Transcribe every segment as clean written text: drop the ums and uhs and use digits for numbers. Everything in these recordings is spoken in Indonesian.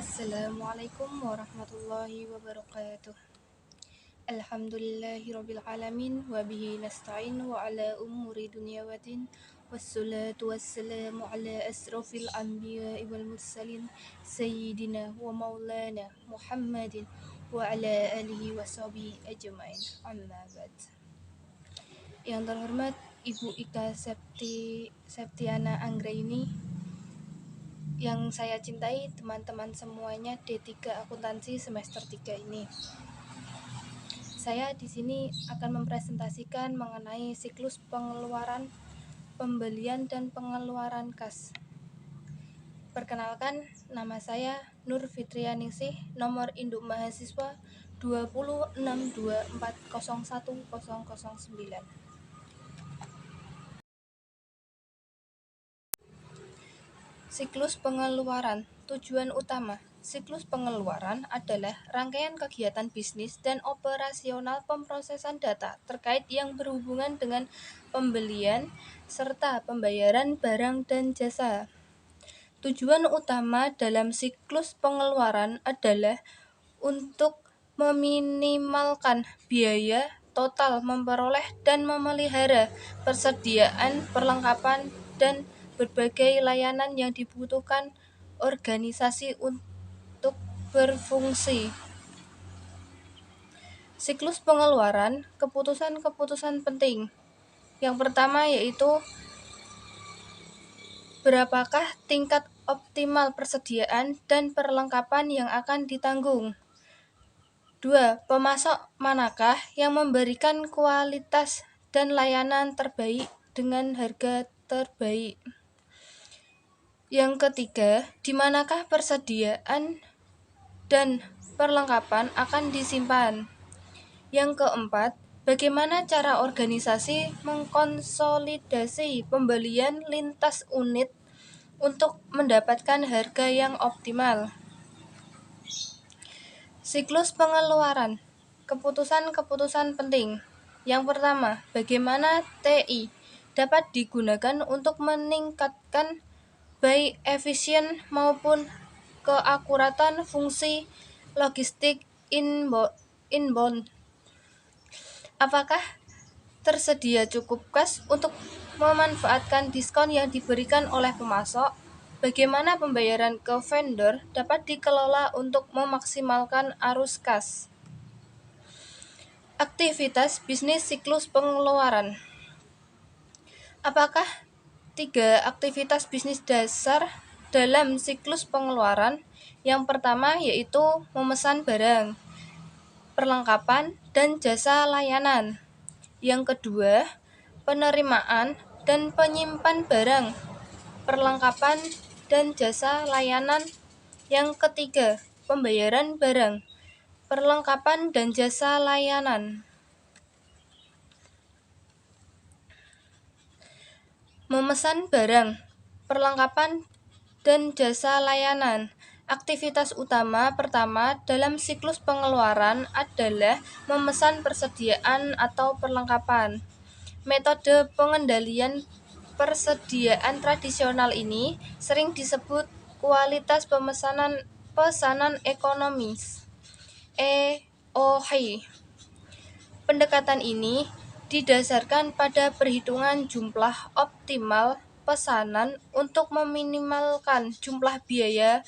Assalamualaikum warahmatullahi wabarakatuh. Alhamdulillahirabbil alamin wa bihi nasta'in wa ala umuri dunya waddin wassalatu wassalamu ala asrofil anbiya'i wal mursalin sayyidina wa maulana Muhammadin wa ala alihi wa sahbihi ajmain. Amma ba'd. Yang terhormat Ibu Ika Septiana Anggraini, yang saya cintai, teman-teman semuanya D3 Akuntansi semester 3 ini. Saya di sini akan mempresentasikan mengenai siklus pengeluaran, pembelian dan pengeluaran kas. Perkenalkan, nama saya Nur Fitrianingsih, nomor induk mahasiswa 20624010009. Siklus pengeluaran. Tujuan utama siklus pengeluaran adalah rangkaian kegiatan bisnis dan operasional pemrosesan data terkait yang berhubungan dengan pembelian serta pembayaran barang dan jasa. Tujuan utama dalam siklus pengeluaran adalah untuk meminimalkan biaya total memperoleh dan memelihara persediaan, perlengkapan, dan berbagai layanan yang dibutuhkan organisasi untuk berfungsi. Siklus pengeluaran, keputusan-keputusan penting. Yang pertama yaitu berapakah tingkat optimal persediaan dan perlengkapan yang akan ditanggung. 2. Pemasok manakah yang memberikan kualitas dan layanan terbaik dengan harga terbaik. Yang ketiga, di manakah persediaan dan perlengkapan akan disimpan. Yang keempat, bagaimana cara organisasi mengkonsolidasi pembelian lintas unit untuk mendapatkan harga yang optimal. Siklus pengeluaran, keputusan-keputusan penting. Yang pertama, bagaimana TI dapat digunakan untuk meningkatkan baik efisien maupun keakuratan fungsi logistik inbound. Apakah tersedia cukup kas untuk memanfaatkan diskon yang diberikan oleh pemasok? Bagaimana pembayaran ke vendor dapat dikelola untuk memaksimalkan arus kas? Aktivitas bisnis siklus pengeluaran. Apakah 3 aktivitas bisnis dasar dalam siklus pengeluaran? Yang pertama yaitu memesan barang, perlengkapan, dan jasa layanan. Yang kedua, penerimaan dan penyimpan barang, perlengkapan, dan jasa layanan. Yang ketiga, pembayaran barang, perlengkapan, dan jasa layanan. Memesan barang, perlengkapan, dan jasa layanan. Aktivitas utama pertama dalam siklus pengeluaran adalah memesan persediaan atau perlengkapan. Metode pengendalian persediaan tradisional ini sering disebut kualitas pesanan ekonomis (EOH). Pendekatan ini didasarkan pada perhitungan jumlah optimal pesanan untuk meminimalkan jumlah biaya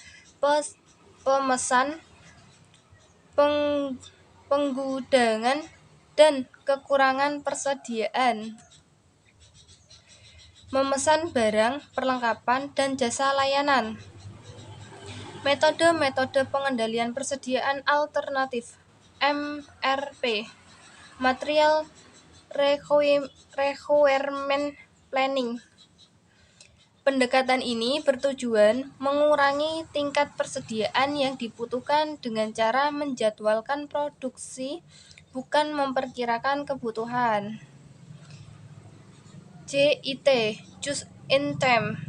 pemesan, penggudangan, dan kekurangan persediaan. Memesan barang, perlengkapan, dan jasa layanan. Metode-metode pengendalian persediaan alternatif (MRP). Material Requirement Planning. Pendekatan ini bertujuan mengurangi tingkat persediaan yang dibutuhkan dengan cara menjadwalkan produksi, bukan memperkirakan kebutuhan. JIT, Just in Time.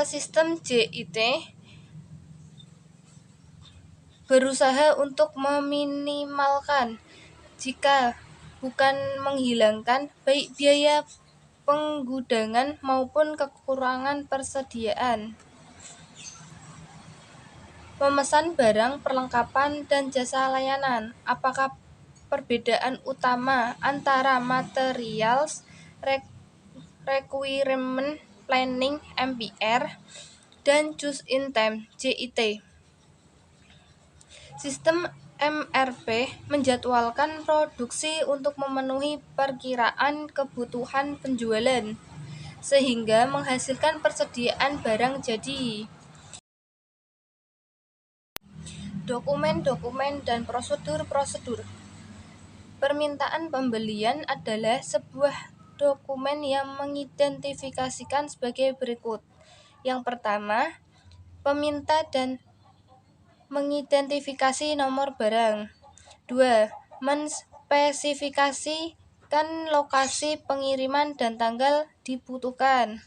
Sistem JIT berusaha untuk meminimalkan, jika bukan menghilangkan, baik biaya penggudangan maupun kekurangan persediaan. Memesan barang, perlengkapan, dan jasa layanan. Apakah perbedaan utama antara materials requirement planning (MPR) dan just in time (JIT)? Sistem MRP menjadwalkan produksi untuk memenuhi perkiraan kebutuhan penjualan, sehingga menghasilkan persediaan barang jadi. Dokumen-dokumen dan prosedur-prosedur. Permintaan pembelian adalah sebuah dokumen yang mengidentifikasikan sebagai berikut. Yang pertama, peminta dan mengidentifikasi nomor barang. 2. Menspesifikasikan lokasi pengiriman dan tanggal dibutuhkan.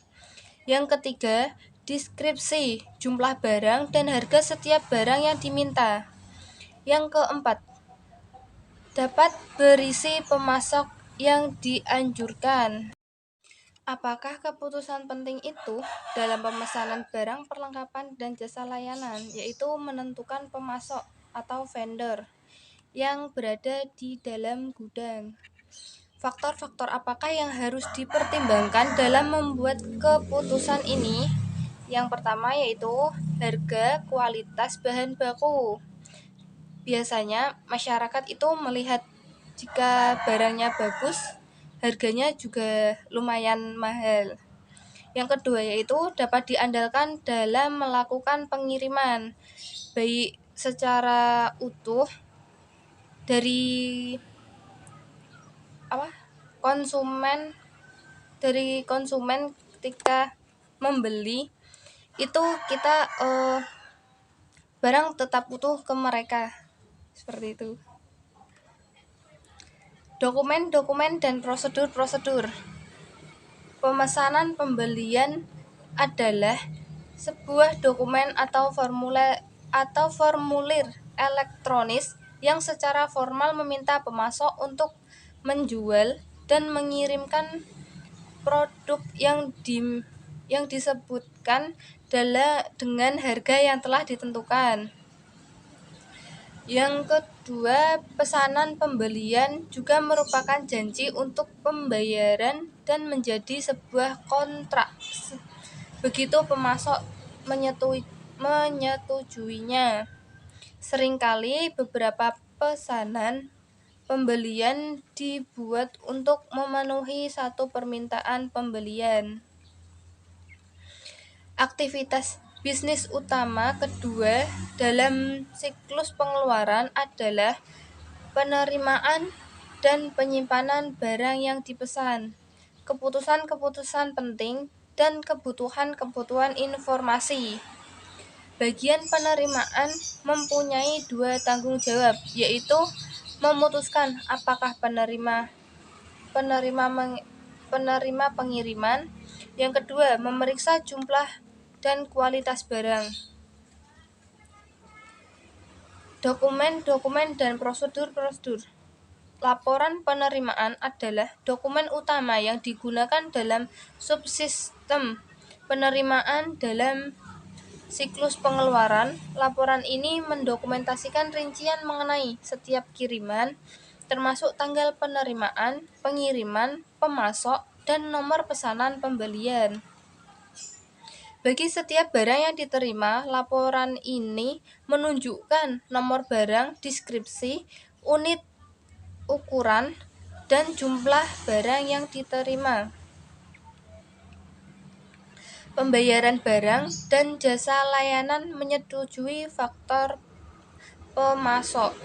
Yang ketiga, deskripsi jumlah barang dan harga setiap barang yang diminta. Yang keempat, dapat berisi pemasok yang dianjurkan. Apakah keputusan penting itu dalam pemesanan barang, perlengkapan, dan jasa layanan, yaitu menentukan pemasok atau vendor yang berada di dalam gudang? Faktor-faktor apakah yang harus dipertimbangkan dalam membuat keputusan ini? Yang pertama yaitu harga, kualitas bahan baku. Biasanya masyarakat itu melihat jika barangnya bagus, harganya juga lumayan mahal. Yang kedua yaitu dapat diandalkan dalam melakukan pengiriman, baik secara utuh dari konsumen ketika membeli itu kita barang tetap utuh ke mereka, seperti itu. Dokumen-dokumen dan prosedur-prosedur. Pemesanan pembelian adalah sebuah dokumen atau formulir elektronis yang secara formal meminta pemasok untuk menjual dan mengirimkan produk yang disebutkan dengan harga yang telah ditentukan. Yang kedua, pesanan pembelian juga merupakan janji untuk pembayaran dan menjadi sebuah kontrak. Begitu pemasok menyetujuinya. Seringkali beberapa pesanan pembelian dibuat untuk memenuhi satu permintaan pembelian. Aktivitas bisnis utama kedua dalam siklus pengeluaran adalah penerimaan dan penyimpanan barang yang dipesan, keputusan-keputusan penting, dan kebutuhan-kebutuhan informasi. Bagian penerimaan mempunyai dua tanggung jawab, yaitu memutuskan apakah penerima pengiriman. Yang kedua, memeriksa jumlah dan kualitas barang. Dokumen-dokumen dan prosedur-prosedur. Laporan penerimaan adalah dokumen utama yang digunakan dalam subsistem penerimaan dalam siklus pengeluaran. Laporan ini mendokumentasikan rincian mengenai setiap kiriman, termasuk tanggal penerimaan, pengiriman, pemasok, dan nomor pesanan pembelian. Bagi setiap barang yang diterima, laporan ini menunjukkan nomor barang, deskripsi, unit ukuran, dan jumlah barang yang diterima. Pembayaran barang dan jasa layanan menyetujui faktor pemasok.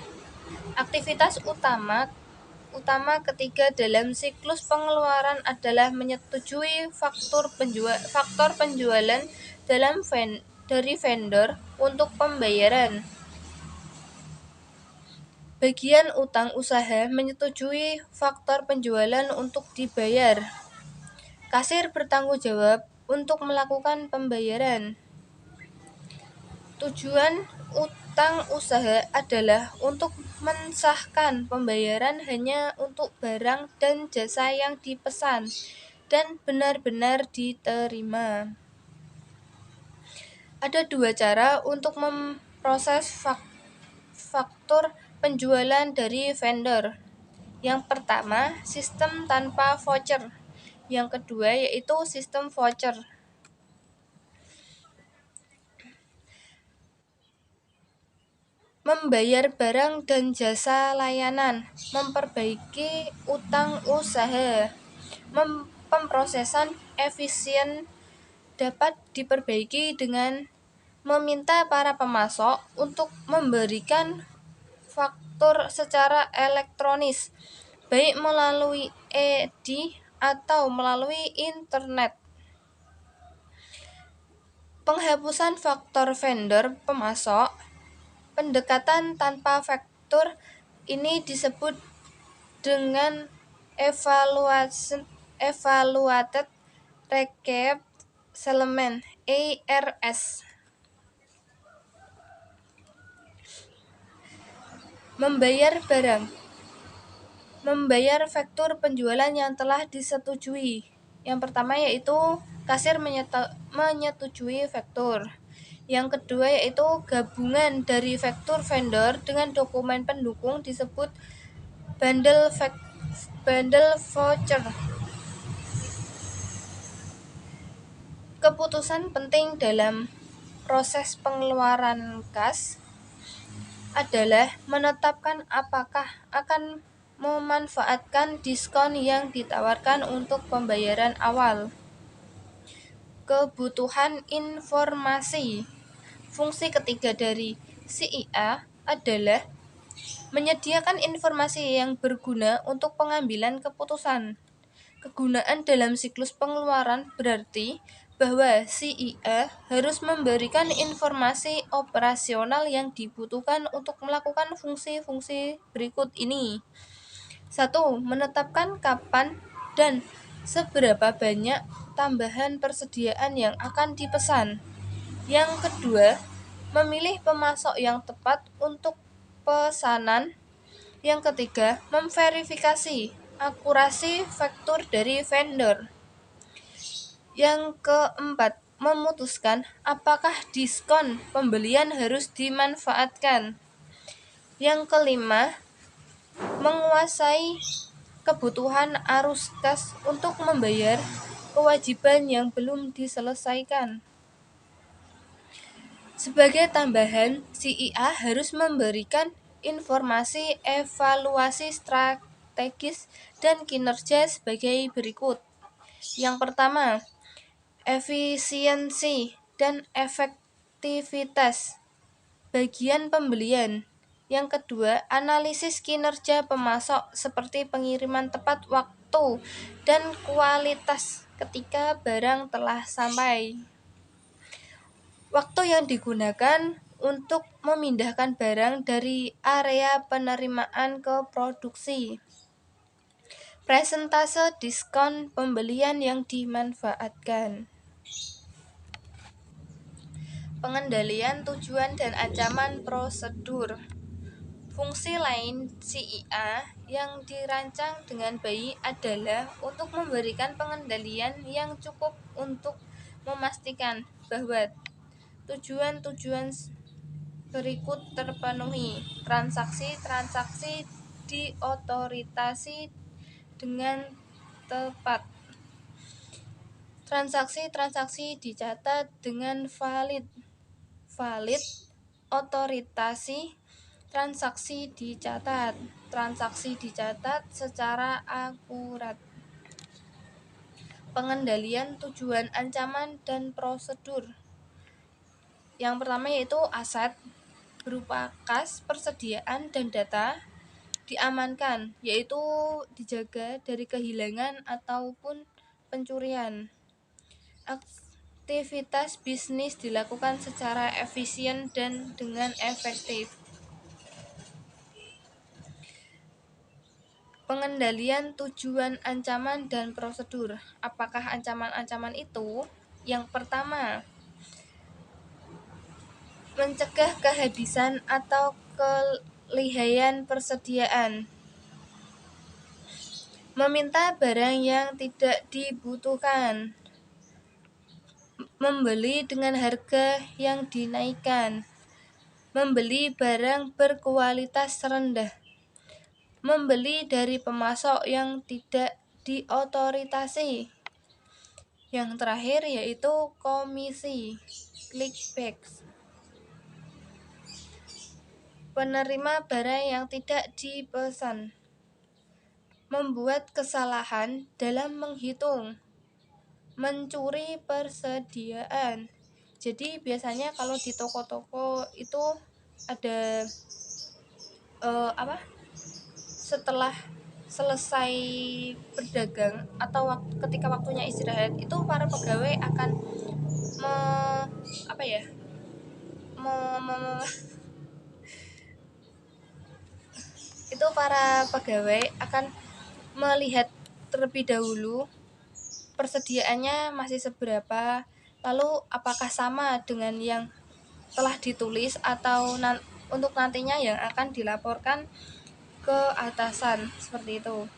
Aktivitas utama ketiga dalam siklus pengeluaran adalah menyetujui faktor penjualan dari vendor untuk pembayaran. Bagian utang usaha menyetujui faktor penjualan untuk dibayar. Kasir bertanggung jawab untuk melakukan pembayaran. Tujuan utang usaha adalah untuk mensahkan pembayaran hanya untuk barang dan jasa yang dipesan dan benar-benar diterima. Ada dua cara untuk proses faktur penjualan dari vendor. Yang pertama, sistem tanpa voucher. Yang kedua yaitu sistem voucher. Membayar barang dan jasa layanan, memperbaiki utang usaha, pemrosesan efisien dapat diperbaiki dengan meminta para pemasok untuk memberikan faktur secara elektronis, baik melalui ED atau melalui internet. Penghapusan faktor vendor pemasok. Pendekatan tanpa faktur ini disebut dengan evaluated receipt settlement (ERS). Membayar barang. Membayar faktur penjualan yang telah disetujui. Yang pertama yaitu kasir menyetujui faktur. Yang kedua yaitu gabungan dari faktur vendor dengan dokumen pendukung disebut bundle voucher. Keputusan penting dalam proses pengeluaran kas adalah menetapkan apakah akan memanfaatkan diskon yang ditawarkan untuk pembayaran awal. Kebutuhan informasi. Fungsi ketiga dari CIA adalah menyediakan informasi yang berguna untuk pengambilan keputusan. Kegunaan dalam siklus pengeluaran berarti bahwa CIA harus memberikan informasi operasional yang dibutuhkan untuk melakukan fungsi-fungsi berikut ini. 1. Menetapkan kapan dan seberapa banyak tambahan persediaan yang akan dipesan. Yang kedua, memilih pemasok yang tepat untuk pesanan. Yang ketiga, memverifikasi akurasi faktur dari vendor. Yang keempat, memutuskan apakah diskon pembelian harus dimanfaatkan. Yang kelima, menguasai kebutuhan arus kas untuk membayar kewajiban yang belum diselesaikan. Sebagai tambahan, CIA harus memberikan informasi evaluasi strategis dan kinerja sebagai berikut. Yang pertama, efisiensi dan efektivitas bagian pembelian. Yang kedua, analisis kinerja pemasok seperti pengiriman tepat waktu dan kualitas ketika barang telah sampai. Waktu yang digunakan untuk memindahkan barang dari area penerimaan ke produksi. Persentase diskon pembelian yang dimanfaatkan. Pengendalian tujuan dan ancaman prosedur. Fungsi lain CIA yang dirancang dengan baik adalah untuk memberikan pengendalian yang cukup untuk memastikan bahwa tujuan-tujuan berikut terpenuhi. Transaksi-transaksi diotorisasi dengan tepat. Transaksi-transaksi dicatat dengan valid. Otorisasi transaksi dicatat. Transaksi dicatat secara akurat. Pengendalian tujuan, ancaman, dan prosedur. Yang pertama yaitu aset berupa kas, persediaan, dan data diamankan, yaitu dijaga dari kehilangan ataupun pencurian. Aktivitas bisnis dilakukan secara efisien dan dengan efektif. Pengendalian tujuan, ancaman, dan prosedur. Apakah ancaman-ancaman itu? Yang pertama, mencegah kehabisan atau kelihayan persediaan. Meminta barang yang tidak dibutuhkan. Membeli dengan harga yang dinaikkan. membeli barang berkualitas rendah, membeli dari pemasok yang tidak diotorisasi. Yang terakhir yaitu komisi, clickback, penerima barang yang tidak dipesan, membuat kesalahan dalam menghitung, mencuri persediaan. Jadi biasanya kalau di toko-toko itu ada setelah selesai berdagang atau ketika waktunya istirahat itu para pegawai akan me, apa ya me, me, itu para pegawai akan melihat terlebih dahulu persediaannya masih seberapa, lalu apakah sama dengan yang telah ditulis atau untuk nantinya yang akan dilaporkan ke atasan, seperti itu.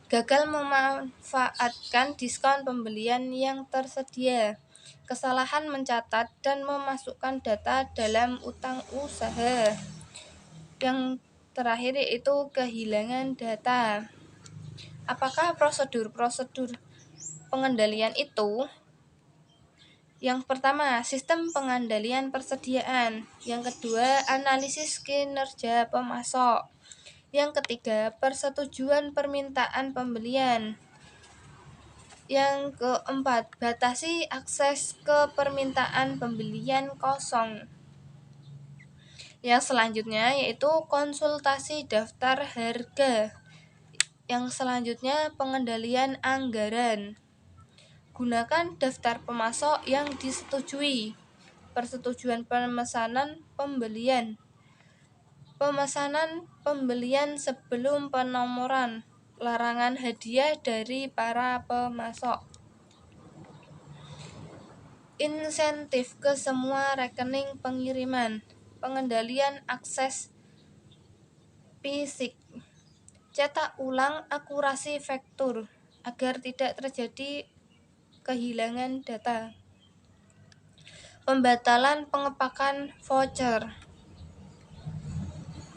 Gagal memanfaatkan diskon pembelian yang tersedia, kesalahan mencatat dan memasukkan data dalam utang usaha. Yang terakhir yaitu kehilangan data. Apakah prosedur-prosedur pengendalian itu? Yang pertama, sistem pengendalian persediaan. Yang kedua, analisis kinerja pemasok. Yang ketiga, persetujuan permintaan pembelian. Yang keempat, batasi akses ke permintaan pembelian kosong. Yang selanjutnya yaitu konsultasi daftar harga. Yang selanjutnya pengendalian anggaran. Gunakan daftar pemasok yang disetujui. Persetujuan pemesanan pembelian. Pemesanan pembelian sebelum penomoran. Larangan hadiah dari para pemasok. Insentif ke semua rekening pengiriman. Pengendalian akses fisik. Cetak ulang akurasi faktur agar tidak terjadi kehilangan data. Pembatalan pengepakan voucher.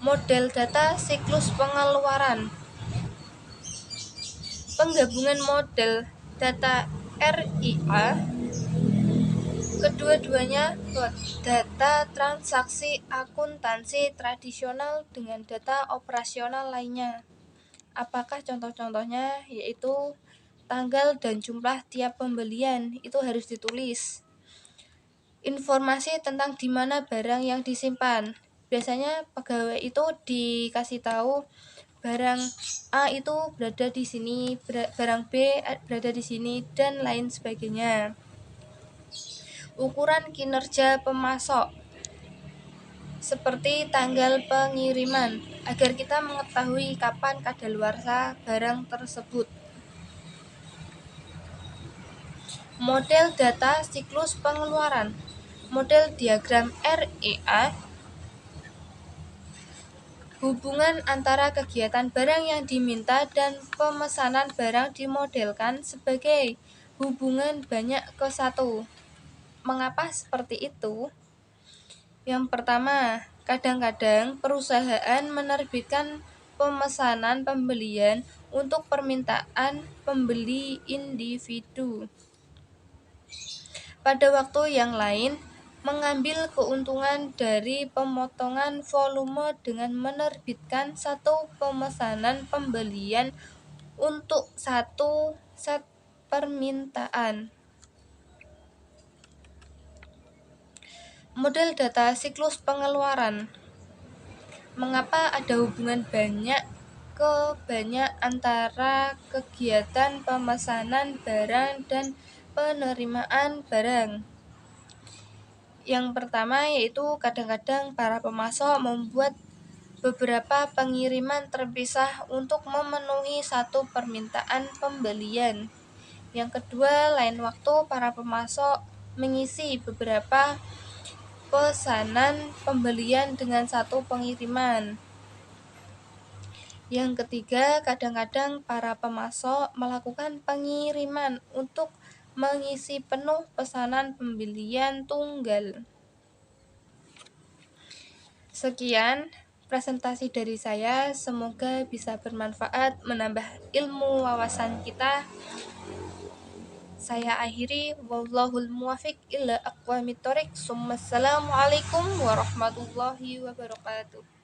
Model data siklus pengeluaran. Penggabungan model data RIA. Kedua-duanya data transaksi akuntansi tradisional dengan data operasional lainnya. Apakah contoh-contohnya? Yaitu tanggal dan jumlah tiap pembelian itu harus ditulis. Informasi tentang di mana barang yang disimpan. Biasanya pegawai itu dikasih tahu barang A itu berada di sini, barang B berada di sini, dan lain sebagainya. Ukuran kinerja pemasok seperti tanggal pengiriman agar kita mengetahui kapan kadaluarsa barang tersebut. Model data siklus pengeluaran. Model diagram REA. Hubungan antara kegiatan barang yang diminta dan pemesanan barang dimodelkan sebagai hubungan banyak ke satu. Mengapa seperti itu? Yang pertama, kadang-kadang perusahaan menerbitkan pemesanan pembelian untuk permintaan pembeli individu. Pada waktu yang lain, mengambil keuntungan dari pemotongan volume dengan menerbitkan satu pemesanan pembelian untuk satu set permintaan. Model data siklus pengeluaran. Mengapa ada hubungan banyak antara kegiatan pemesanan barang dan penerimaan barang? Yang pertama yaitu kadang-kadang para pemasok membuat beberapa pengiriman terpisah untuk memenuhi satu permintaan pembelian. Yang kedua, lain waktu para pemasok mengisi beberapa pesanan pembelian dengan satu pengiriman. Yang ketiga, kadang-kadang para pemasok melakukan pengiriman untuk mengisi penuh pesanan pembelian tunggal. Sekian presentasi dari saya, semoga bisa bermanfaat, menambah ilmu wawasan kita. Saya akhiri, wallahul muwafiq ila aqwamit thoriq. Assalamualaikum warahmatullahi wabarakatuh.